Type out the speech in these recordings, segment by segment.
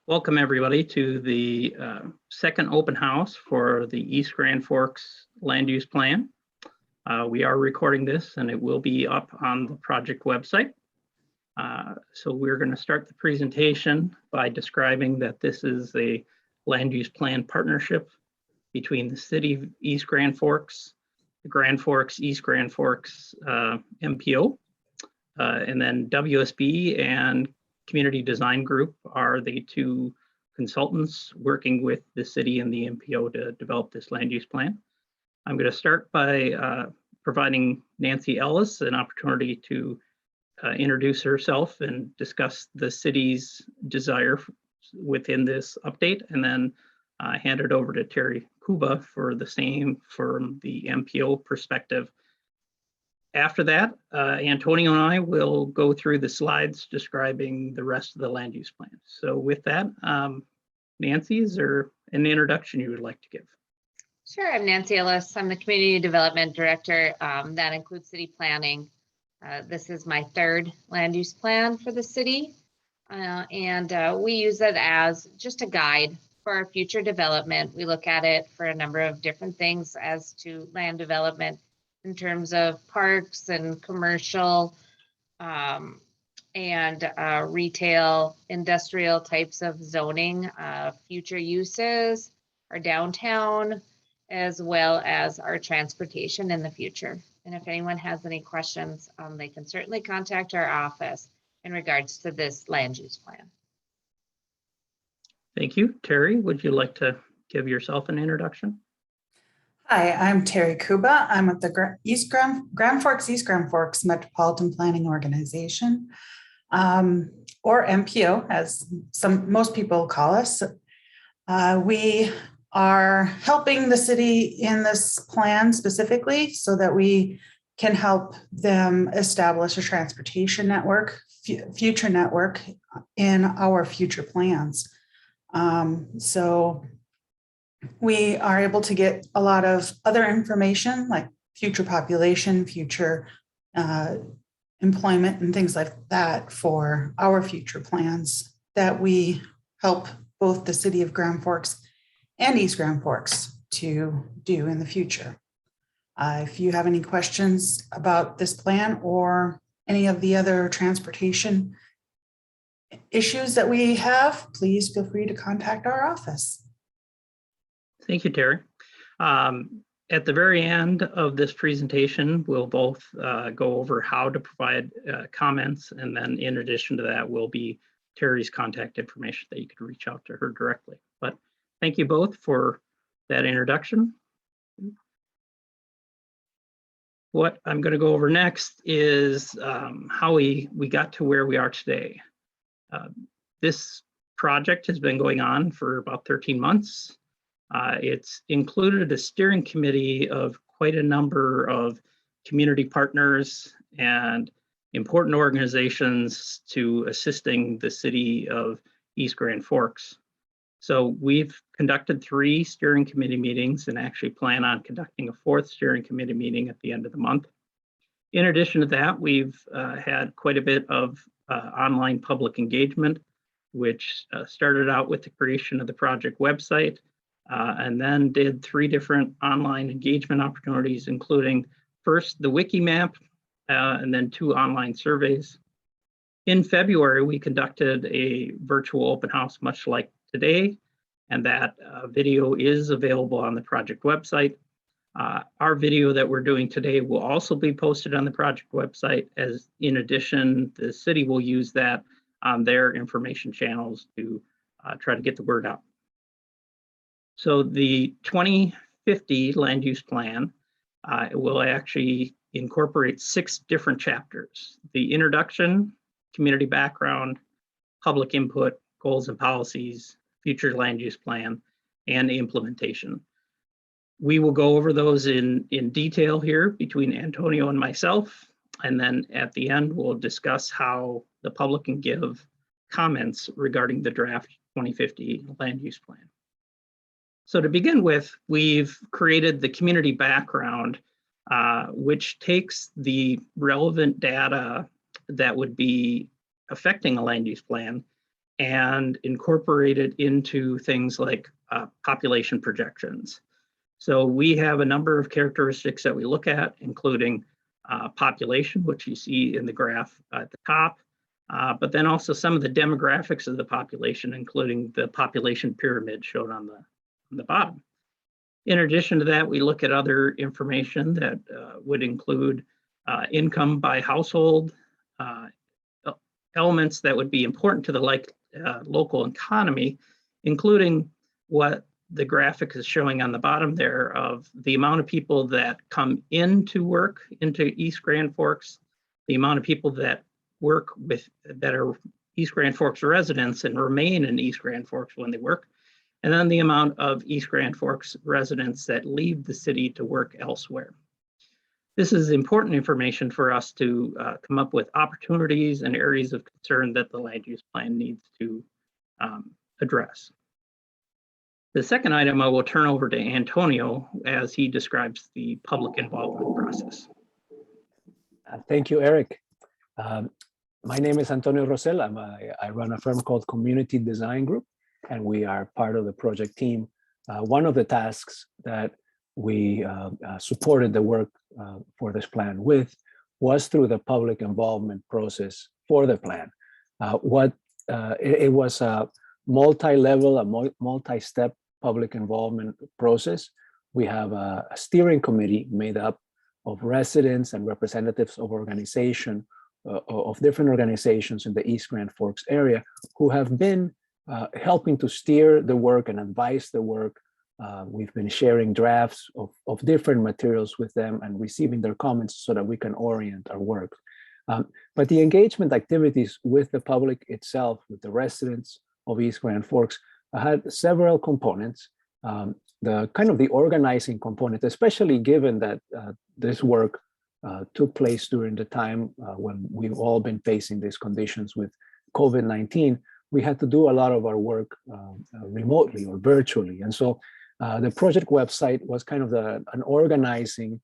Welcome everybody to the second open house for the East Grand Forks Land Use Plan. We are recording this and it will be up on the project website. So we're going to start the presentation by describing that this is a land use plan partnership between the city of East Grand Forks, the Grand Forks, East Grand Forks MPO, and then WSB and Community Design Group are the two consultants working with the city and the MPO to develop this land use plan. I'm going to start by providing Nancy Ellis an opportunity to introduce herself and discuss the city's desire within this update, and then hand it over to Terry Kuba for the same from the MPO perspective. After that, Antonio and I will go through the slides describing the rest of the land use plan. So with that, Nancy, is there an introduction you would like to give? Sure, I'm Nancy Ellis. I'm the Community Development Director. That includes city planning. This is my third land use plan for the city. And we use it as just a guide for our future development. We look at it for a number of different things as to land development in terms of parks and commercial and retail, industrial types of zoning, future uses, our downtown, as well as our transportation in the future. And if anyone has any questions, they can certainly contact our office in regards to this land use plan. Thank you. Terry, would you like to give yourself an introduction? Hi, I'm Terry Kuba. I'm with the Grand Forks Metropolitan Planning Organization, or MPO, as most people call us. We are helping the city in this plan specifically so that we can help them establish a transportation network, future network in our future plans. So we are able to get a lot of other information like future population, future employment and things like that for our future plans that we help both the city of Grand Forks and East Grand Forks to do in the future. If you have any questions about this plan or any of the other transportation issues that we have, please feel free to contact our office. Thank you, Terry. At the very end of this presentation, we'll both go over how to provide comments, and then in addition to that will be Terry's contact information that you could reach out to her directly. But thank you both for that introduction. What I'm going to go over next is how we got to where we are today. This project has been going on for about 13 months. It's included a steering committee of quite a number of community partners and important organizations to assisting the city of East Grand Forks. So we've conducted 3 steering committee meetings and actually plan on conducting a 4th steering committee meeting at the end of the month. In addition to that, we've had quite a bit of online public engagement, which started out with the creation of the project website, and then did 3 different online engagement opportunities, including first the wiki map, and then 2 online surveys. In February, we conducted a virtual open house, much like today, and that video is available on the project website. Our video that we're doing today will also be posted on the project website, as in addition, the city will use that on their information channels to try to get the word out. So the 2050 land use plan will actually incorporate 6 different chapters: the introduction, community background, public input, goals and policies, future land use plan, and implementation. We will go over those in detail here between Antonio and myself, and then at the end we'll discuss how the public can give comments regarding the draft 2050 land use plan. So to begin with, we've created the community background, which takes the relevant data that would be affecting a land use plan and incorporate it into things like population projections. So we have a number of characteristics that we look at, including population, which you see in the graph at the top, but then also some of the demographics of the population, including the population pyramid shown on the bottom. In addition to that, we look at other information that would include income by household, elements that would be important to the local economy, including what the graphic is showing on the bottom there of the amount of people that come into work into East Grand Forks, the amount of people that work with that are East Grand Forks residents and remain in East Grand Forks when they work, and then the amount of East Grand Forks residents that leave the city to work elsewhere. This is important information for us to come up with opportunities and areas of concern that the land use plan needs to address. The second item I will turn over to Antonio as he describes the public involvement process. Thank you, Eric. My name is Antonio Rosell. I run a firm called Community Design Group, and we are part of the project team. One of the tasks that we supported the work for this plan with was through the public involvement process for the plan. It was a multi-level, a multi-step public involvement process. We have a steering committee made up of residents and representatives of different organizations in the East Grand Forks area who have been helping to steer the work and advise the work. We've been sharing drafts of different materials with them and receiving their comments so that we can orient our work. But the engagement activities with the public itself, with the residents of East Grand Forks, had several components. The organizing component, especially given that this work took place during the time when we've all been facing these conditions with COVID-19, we had to do a lot of our work remotely or virtually. And so the project website was kind of an organizing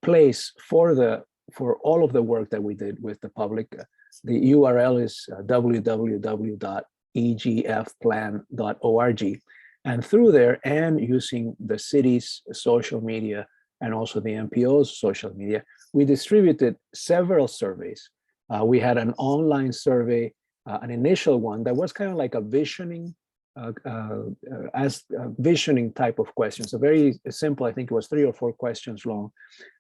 place for all of the work that we did with the public. The URL is www.egfplan.org. And through there, and using the city's social media and also the MPO's social media, we distributed several surveys. We had an online survey, an initial one that was kind of like a visioning visioning type of questions, a very simple, I think it was 3 or 4 questions long.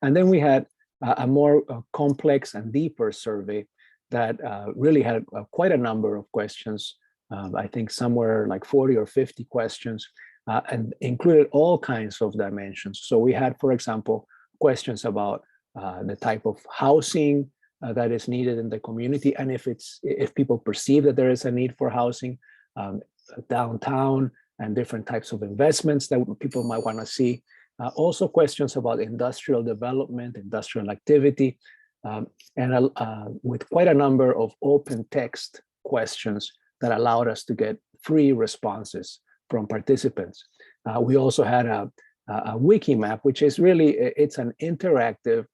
And then we had a more complex and deeper survey that really had quite a number of questions. I think somewhere like 40 or 50 questions, and included all kinds of dimensions. So we had, for example, questions about the type of housing that is needed in the community, and if people perceive that there is a need for housing, downtown, and different types of investments that people might want to see. Also questions about industrial development, industrial activity, and with quite a number of open text questions that allowed us to get free responses from participants. We also had a wiki map, which is really, it's an interactive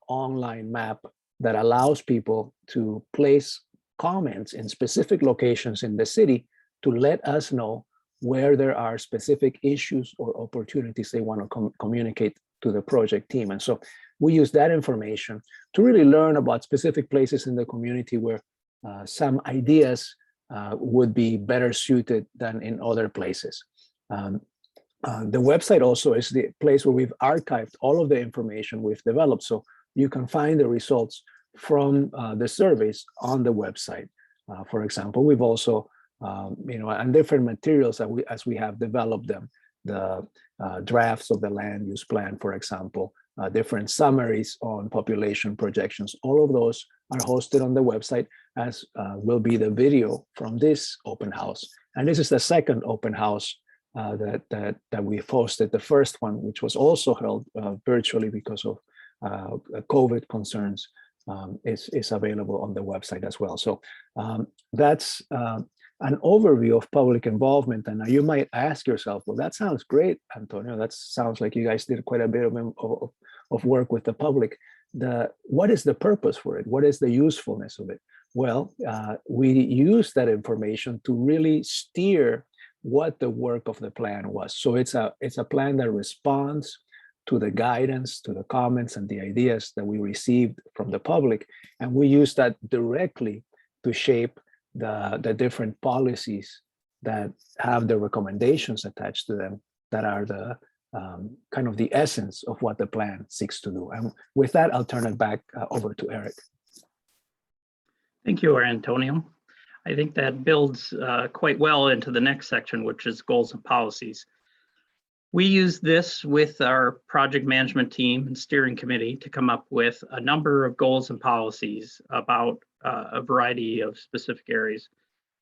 online map that allows people to place comments in specific locations in the city to let us know where there are specific issues or opportunities they want to communicate to the project team. And so we use that information to really learn about specific places in the community where some ideas would be better suited than in other places. The website also is the place where we've archived all of the information we've developed. So you can find the results from the surveys on the website. For example, we've also and different materials that as we have developed them, the drafts of the land use plan, for example, different summaries on population projections, all of those are hosted on the website, as will be the video from this open house. And this is the second open house that we've hosted. The first one, which was also held virtually because of COVID concerns, is available on the website as well. So that's an overview of public involvement. And you might ask yourself, well, that sounds great, Antonio. That sounds like you guys did quite a bit of work with the public. What is the purpose for it? What is the usefulness of it? Well, we use that information to really steer what the work of the plan was. So it's a plan that responds to the guidance, to the comments and the ideas that we received from the public. And we use that directly to shape the different policies that have the recommendations attached to them that are the kind of the essence of what the plan seeks to do. And with that, I'll turn it back over to Eric. Thank you, Antonio. I think that builds quite well into the next section, which is goals and policies. We use this with our project management team and steering committee to come up with a number of goals and policies about a variety of specific areas.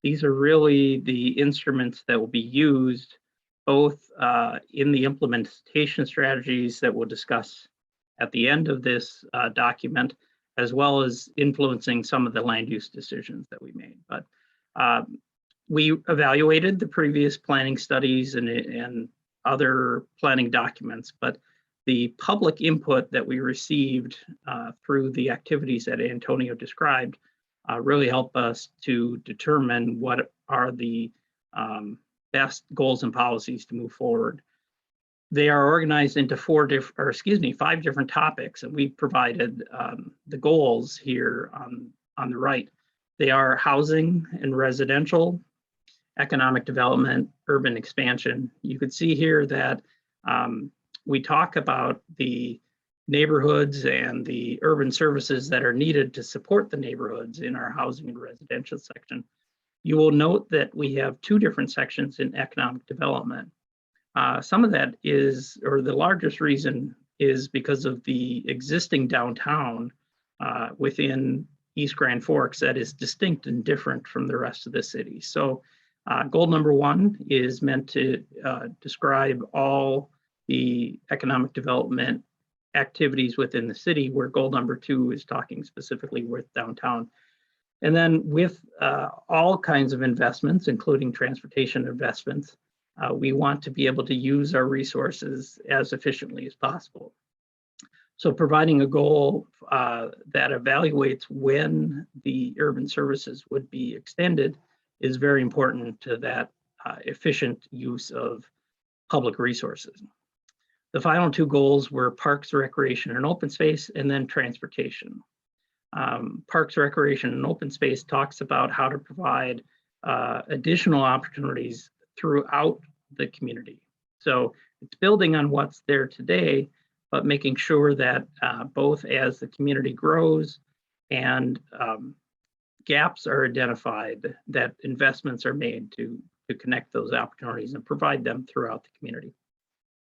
These are really the instruments that will be used both in the implementation strategies that we'll discuss at the end of this document, as well as influencing some of the land use decisions that we made. But we evaluated the previous planning studies and other planning documents, but the public input that we received through the activities that Antonio described really help us to determine what are the best goals and policies to move forward. They are organized into five different topics, and we provided the goals here on the right. They are housing and residential, economic development, urban expansion. You could see here that we talk about the neighborhoods and the urban services that are needed to support the neighborhoods in our housing and residential section. You will note that we have two different sections in economic development. Some of that is, or the largest reason is because of the existing downtown within East Grand Forks that is distinct and different from the rest of the city. So goal number one is meant to describe all the economic development activities within the city, where goal number two is talking specifically with downtown. And then with all kinds of investments, including transportation investments, we want to be able to use our resources as efficiently as possible. So providing a goal that evaluates when the urban services would be extended is very important to that efficient use of public resources. The final two goals were parks, recreation, and open space, and then transportation. Parks, recreation, and open space talks about how to provide additional opportunities throughout the community. So it's building on what's there today, but making sure that both as the community grows and gaps are identified, that investments are made to connect those opportunities and provide them throughout the community.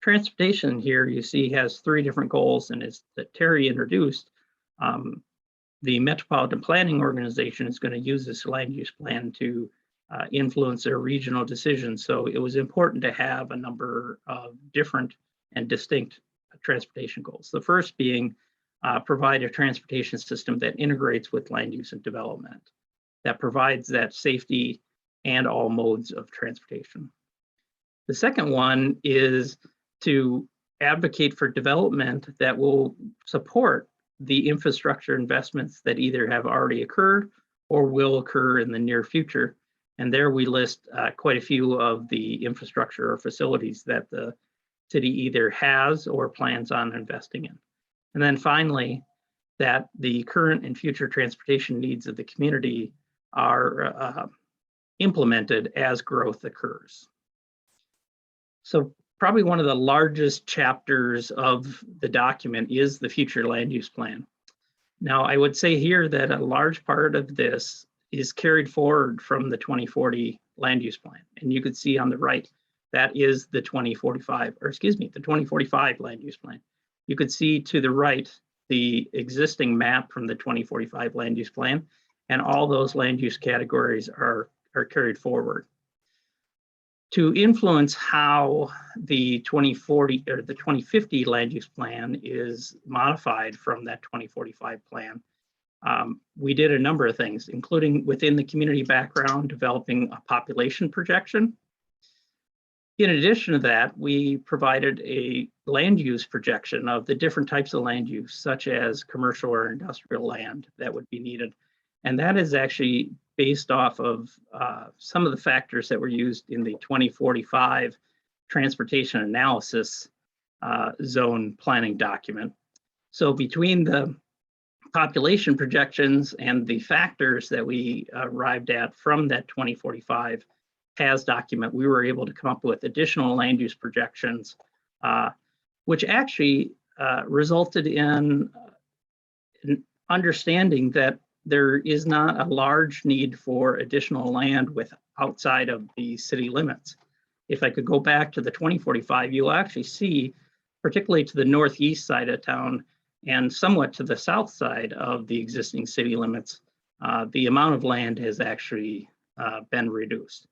Transportation here you see has three different goals, and as that Terry introduced, the Metropolitan Planning Organization is going to use this land use plan to influence their regional decisions. So it was important to have a number of different and distinct transportation goals. The first being provide a transportation system that integrates with land use and development, that provides that safety and all modes of transportation. The second one is to advocate for development that will support the infrastructure investments that either have already occurred or will occur in the near future. And there we list quite a few of the infrastructure or facilities that the city either has or plans on investing in. And then finally, that the current and future transportation needs of the community are implemented as growth occurs. So probably one of the largest chapters of the document is the future land use plan. Now, I would say here that a large part of this is carried forward from the 2040 land use plan. And you could see on the right, that is the 2045 land use plan. You could see to the right, the existing map from the 2045 land use plan, and all those land use categories are carried forward. To influence how the 2040 or the 2050 land use plan is modified from that 2045 plan, we did a number of things, including within the community background, developing a population projection. In addition to that, we provided a land use projection of the different types of land use, such as commercial or industrial land that would be needed. And that is actually based off of some of the factors that were used in the 2045 transportation analysis zone planning document. So between the population projections and the factors that we arrived at from that 2045 PAS document, we were able to come up with additional land use projections, which actually resulted in an understanding that there is not a large need for additional land outside of the city limits. If I could go back to the 2045, you'll actually see, particularly to the northeast side of town and somewhat to the south side of the existing city limits, the amount of land has actually been reduced.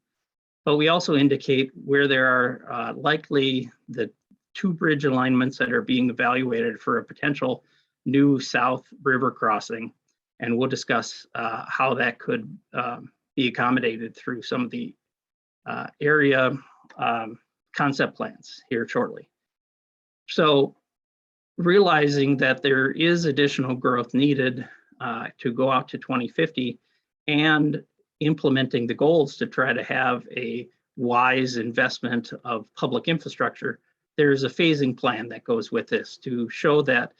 But we also indicate where there are likely the 2 bridge alignments that are being evaluated for a potential new south river crossing. And we'll discuss how that could be accommodated through some of the area concept plans here shortly. So realizing that there is additional growth needed to go out to 2050 and implementing the goals to try to have a wise investment of public infrastructure, there's a phasing plan that goes with this to show that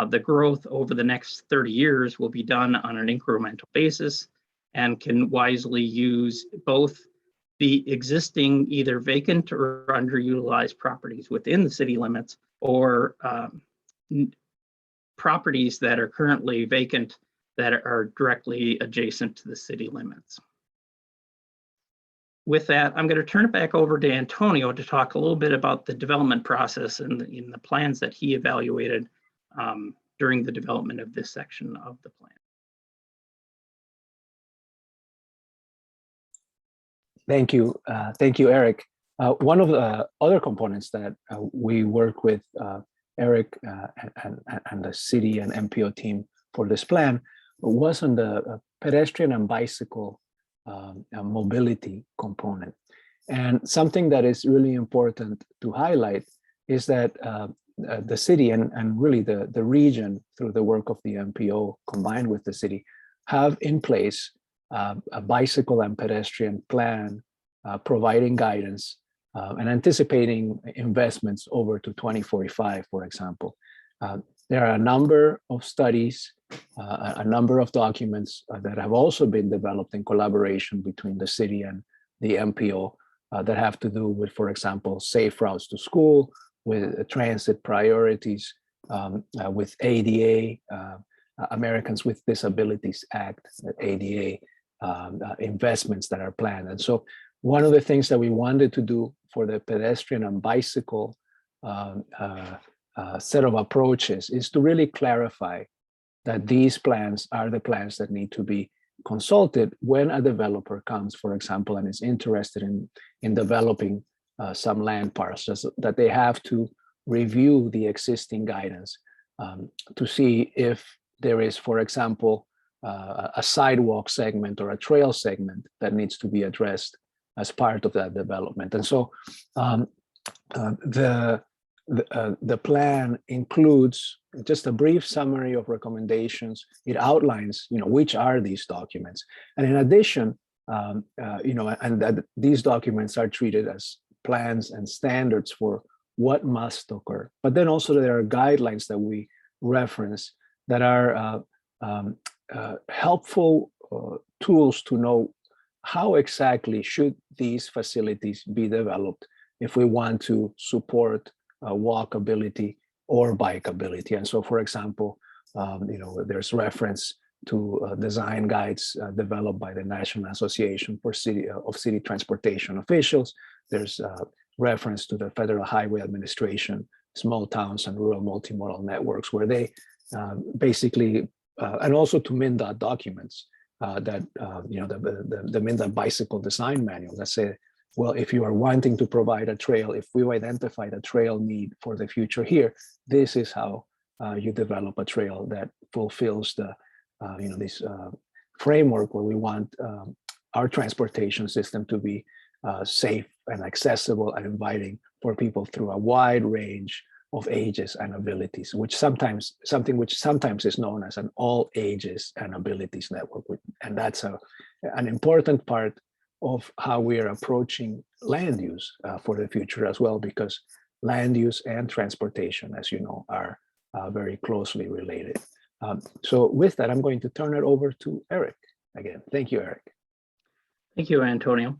the growth over the next 30 years will be done on an incremental basis and can wisely use both the existing either vacant or underutilized properties within the city limits or properties that are currently vacant that are directly adjacent to the city limits. With that, I'm going to turn it back over to Antonio to talk a little bit about the development process and in the plans that he evaluated during the development of this section of the plan. Thank you, Eric. One of the other components that we work with Eric and the city and MPO team for this plan was on the pedestrian and bicycle mobility component. And something that is really important to highlight is that the city and really the region through the work of the MPO combined with the city have in place a bicycle and pedestrian plan providing guidance and anticipating investments over to 2045, for example. There are a number of studies, a number of documents that have also been developed in collaboration between the city and the MPO that have to do with, for example, safe routes to school, with transit priorities, with ADA, Americans with Disabilities Act, ADA investments that are planned. And so one of the things that we wanted to do for the pedestrian and bicycle set of approaches is to really clarify that these plans are the plans that need to be consulted when a developer comes, for example, and is interested in developing some land parcels, that they have to review the existing guidance to see if there is, for example, a sidewalk segment or a trail segment that needs to be addressed as part of that development. And so the plan includes just a brief summary of recommendations. It outlines, which are these documents, and in addition, and that these documents are treated as plans and standards for what must occur. But then also there are guidelines that we reference that are helpful tools to know how exactly should these facilities be developed if we want to support walkability or bikeability. And so, for example, there's reference to design guides developed by the National Association for City Transportation Officials. There's reference to the Federal Highway Administration, small towns and rural multimodal networks, where they basically, and also to MnDOT documents that, the MnDOT bicycle design manual that say, well, if you are wanting to provide a trail, if we've identified a trail need for the future here, this is how you develop a trail that fulfills the, this framework where we want our transportation system to be safe and accessible and inviting for people through a wide range of ages and abilities, which sometimes is known as an all ages and abilities network. And that's an important part of how we are approaching land use for the future as well, because land use and transportation, as you know, are very closely related. So with that, I'm going to turn it over to Eric again. Thank you, Eric. Thank you, Antonio.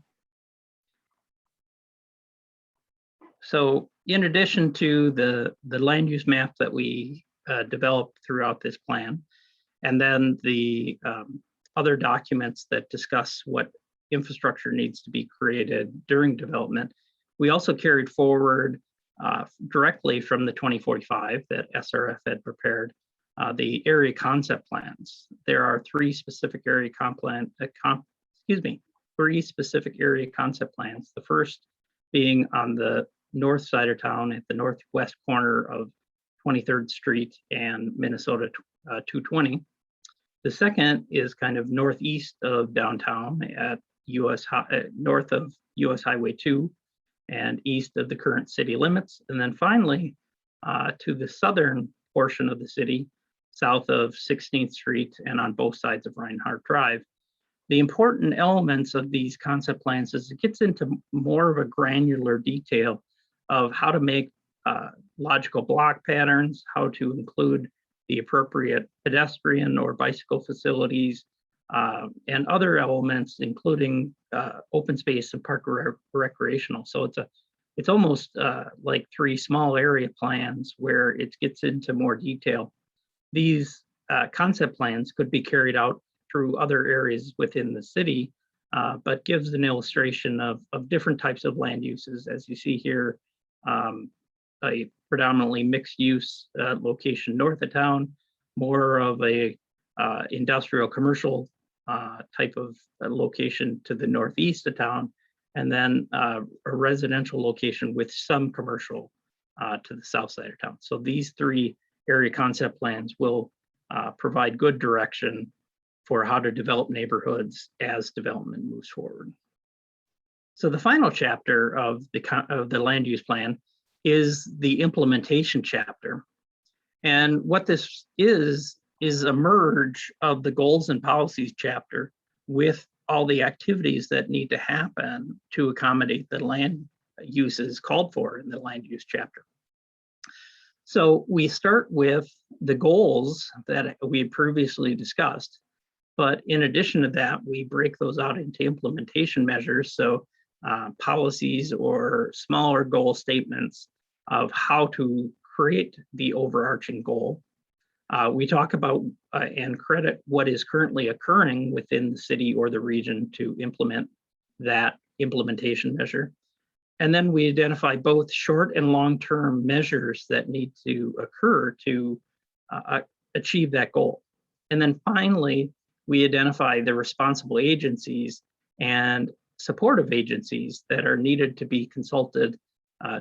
So in addition to the land use map that we developed throughout this plan, and then the other documents that discuss what infrastructure needs to be created during development, we also carried forward directly from the 2045 that SRF had prepared, the area concept plans. There are three specific area specific area concept plans. The first being on the north side of town at the northwest corner of 23rd Street and Minnesota 220. The second is kind of northeast of downtown at north of US Highway 2 and east of the current city limits. And then finally, to the southern portion of the city, south of 16th Street and on both sides of Reinhardt Drive. The important elements of these concept plans is it gets into more of a granular detail of how to make logical block patterns, how to include the appropriate pedestrian or bicycle facilities, and other elements, including open space and park recreational. So it's almost like three small area plans where it gets into more detail. These concept plans could be carried out through other areas within the city, but gives an illustration of different types of land uses. As you see here, a predominantly mixed use location north of town, more of a industrial commercial type of location to the northeast of town, and then a residential location with some commercial to the south side of town. So these three area concept plans will provide good direction for how to develop neighborhoods as development moves forward. So the final chapter of the land use plan is the implementation chapter. And what this is a merge of the goals and policies chapter with all the activities that need to happen to accommodate the land uses called for in the land use chapter. So we start with the goals that we had previously discussed, but in addition to that, we break those out into implementation measures. So policies or smaller goal statements of how to create the overarching goal. We talk about and credit what is currently occurring within the city or the region to implement that implementation measure. And then we identify both short and long-term measures that need to occur to achieve that goal. And then finally, we identify the responsible agencies and supportive agencies that are needed to be consulted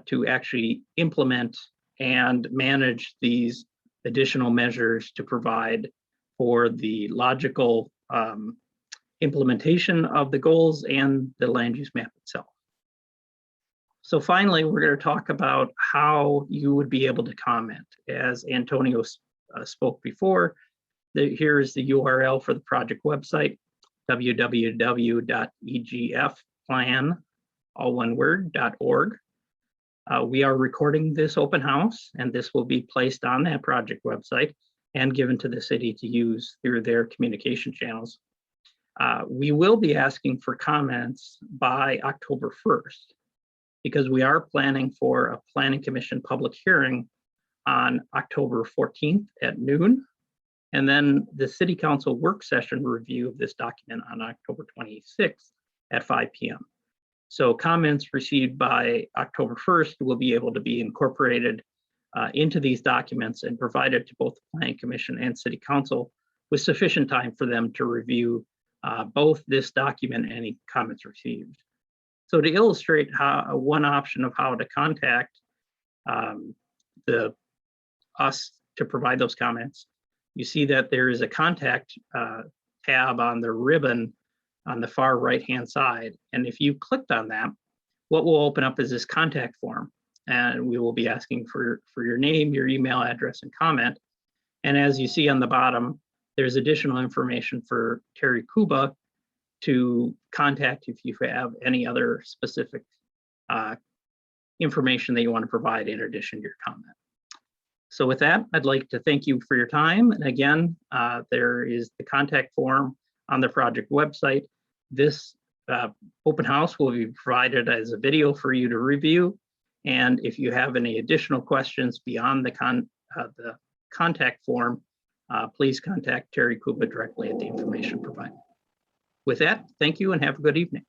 to actually implement and manage these additional measures to provide for the logical implementation of the goals and the land use map itself. So finally, we're going to talk about how you would be able to comment. As Antonio spoke before, here is the URL for the project website, www.egfplan, all one word, .org. We are recording this open house, and this will be placed on that project website and given to the city to use through their communication channels. We will be asking for comments by October 1st, because we are planning for a Planning Commission public hearing on October 14th at noon, and then the City Council work session review of this document on October 26th at 5 p.m. So comments received by October 1st will be able to be incorporated into these documents and provided to both the Planning Commission and City Council with sufficient time for them to review both this document and any comments received. So to illustrate how one option of how to contact us to provide those comments, you see that there is a contact tab on the ribbon on the far right-hand side. And if you clicked on that, what will open up is this contact form. and we will be asking for your name, your email address, and comment. And as you see on the bottom, there's additional information for Terry Kuba to contact if you have any other specific information that you want to provide in addition to your comment. So with that, I'd like to thank you for your time. And again, there is the contact form on the project website. This open house will be provided as a video for you to review. And if you have any additional questions beyond the contact form, please contact Terry Kuba directly at the information provided. With that, thank you and have a good evening.